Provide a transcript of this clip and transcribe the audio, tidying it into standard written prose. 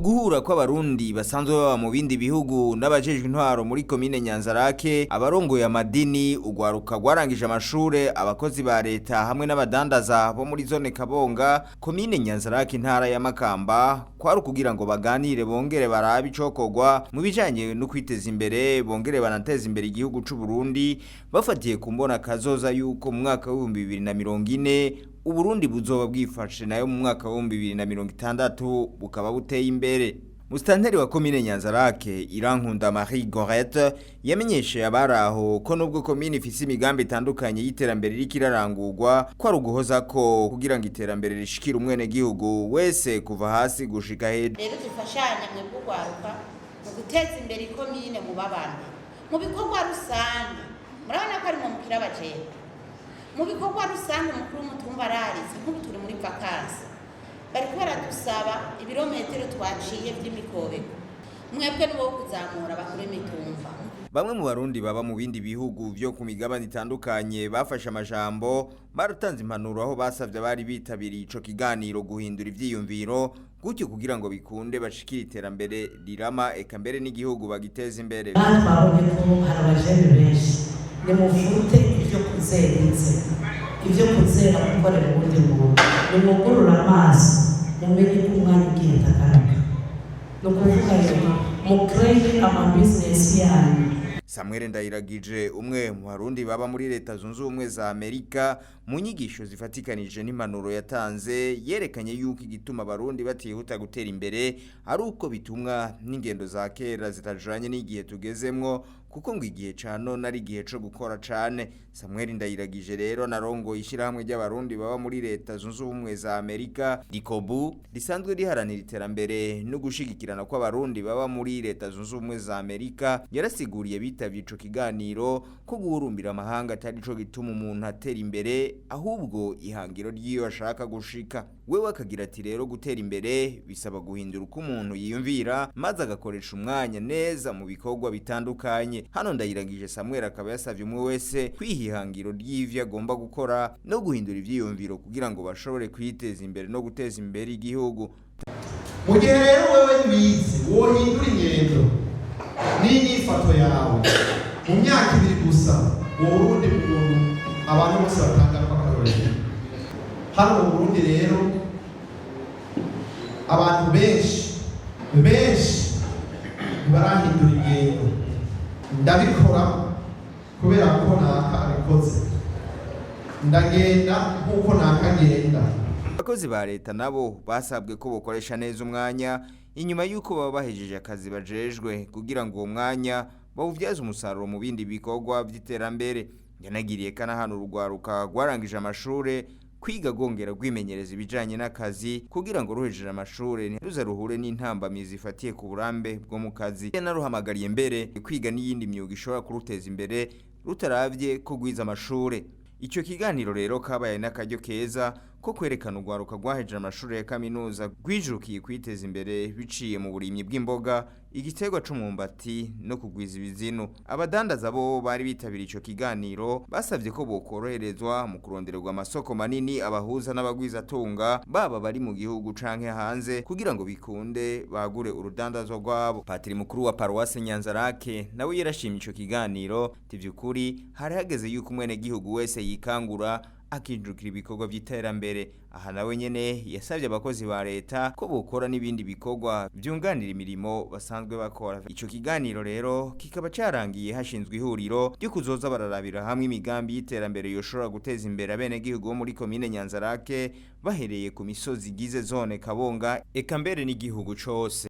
guhura kw'abarundi basanzwe baba mu bindi bihugu n'abajejwe intwaro muri komine Nyanzarake, abarongoye amadini, ugwaruka gwarangije amashure, abakozi ba leta hamwe n'abadandaza bo muri zone Kabonga, komine Nyanzarake intara ya Makamba, kwari kugira ngo baganire bongere barabe icokorwa mu bijanye no kwiteza imbere, bongere banateza imbere igihugu c'u Burundi, bafatiye kumbona kazoza yuko mu mwaka wa 2040 Uburundi buzoba bwifashe nayo mu mwaka wa 2060 bukaba buteye imbere. Mustanteri wa komine Nyanzarake Irankunda Marie Gorette yamenyeshe abaraho ko nubwo komine ifise imigambi itandukanye y'iterambere rikirarangurwa ko ari uguhoza ko kugira ngo iterambere rishikire umwene gihugu wese kuva hasi gushika hejuru. Rero dufashanya mwe bw'ugwaruka mu guteza imbere ikomine mu babandi mu bikorwa rusange. Murabona ko ari mu mukira bajene mu bikorwa rusange mukuru mutumba ararize nk'ubu turi muri vacances bari kubera dusaba ibirometero twaciye by'imikobeko mwebwe n'uwo kuzamura bakuru imitumba. Bamwe mu barundi baba mu bindi bihugu byo ku migabane itandukanye bafashe amajambo baratanze impanuro aho basavye abari bitabiriye ico kiganiro guhindura ivyiyumviro gutyo kugira ngo bikunde bashikire iterambere rirama eka mbere n'igihugu bagiteza imbere. Twabonye ko hari abajene benshi nimufute ivyo kuzerize ivyo kuzera gukorera ubundi muntu nimugurura amaso mumenye ko umwanya ugiye utagaruka no kuvuga rero mukreye ama business yanyu. Samuel Ndayiragije umwe mu barundi baba muri leta zunze ubumwe za Amerika mu nyigisho zifatikanije n'impanuro yatanze yerekanye yuko igituma abarundi batihuta gutera imbere ari uko bitumwa n'ingendo za kera zitajanye n'igihe tugezemwo kuko ngo igihe cano nari gihe co gukora cane. Samuel Ndayiragije rero narongo ishirahamwe ry'abarundi baba muri leta zunze ubumwe za Amerika Dikobu risanzwe riharanira iterambere no gushigikirana kw'abarundi baba muri leta zunze ubumwe za Amerika yarasiguriye bitavye ico kiganiro ko guhurumbira amahanga atari co gituma umuntu atera imbere ahubwo ihangiro ry'iyo ashaka gushika. Wewe akagira ati rero gutera imbere bisaba guhindura uko umuntu yiyumvira maze agakoresha umwanya neza mu bikorwa bitandukanye. Hano Ndayiragije Samuel akaba yasavye umwe wese kwihihangiro ry'ivyo agomba gukora no guhindura ivyiyumviro kugira ngo bashobore kwiteza imbere no guteza imbere igihugu. Mu gihe rero wewe wize wohindura ingendo n'inyifato yawe mu myaka 2 gusa mu Burundi muntu abantu bose batanga kwakarorero. Hano mu Burundi rero abantu benshi barahindura ingendo ndabikora kubera ko nakakoze ndagenda nkuko nakagenda. Abakozi ba leta nabo basabwe ko bokoresha neza umwanya inyuma yuko baba bahejeje akazi bajejwe kugira ngo uwo mwanya bawuvyaze umusaruro mu bindi bikorwa vy'iterambere. Yanagiriye kana hano urugwaruka gwarangije amashure kwiga gongera gwimenyereza ibijanye n'akazi kugira ngo ruhejeje amashure ntiruze ruhure n'intambamizi ifatiye ku burambe bwo mu kazi. Naruhamagariye mbere kwiga n'iyindi myuga ishobora kuruteza imbere rutaravye ko gwiza amashure. Ico kiganiro rero kabaye n'akaryo keza ko kwerekana urwaruka rwahejeje amashure ya kaminuza rwijukiye kwiteza imbere biciye mu burimyi bw'imboga, igiterwa c'umwumbati no kugwiza ibizinu. Abadandaza bo bari bitabiriye ico kiganiro basavye ko bokoroherezwa mu kurondererwa amasoko manini abahuza n'abagwiza tunga baba bari mu gihugu canke hanze kugira ngo bikunde bagure urudandazwa rwabo. Patiri mukuru wa Paroisse Nyanzarake nawe yarashimye ico kiganiro tivyukuri hari hageze yuko umwene gihugu wese yikangura akinjukira ibikorwa vy'iterambere. Aha nawe nyene yasavye abakozi ba leta ko bokora n'ibindi bikorwa vyunganira imirimo basanzwe bakora. Ico kiganiro rero kikaba carangiye hashinzwe ihuriro ryo kuzoza bararabira hamwe imigambi y'iterambere yoshobora guteza imbere abene gihugu bo muri komine Nyanzarake bahereye ku misozi igize zone Kabonga eka mbere n'igihugu cose.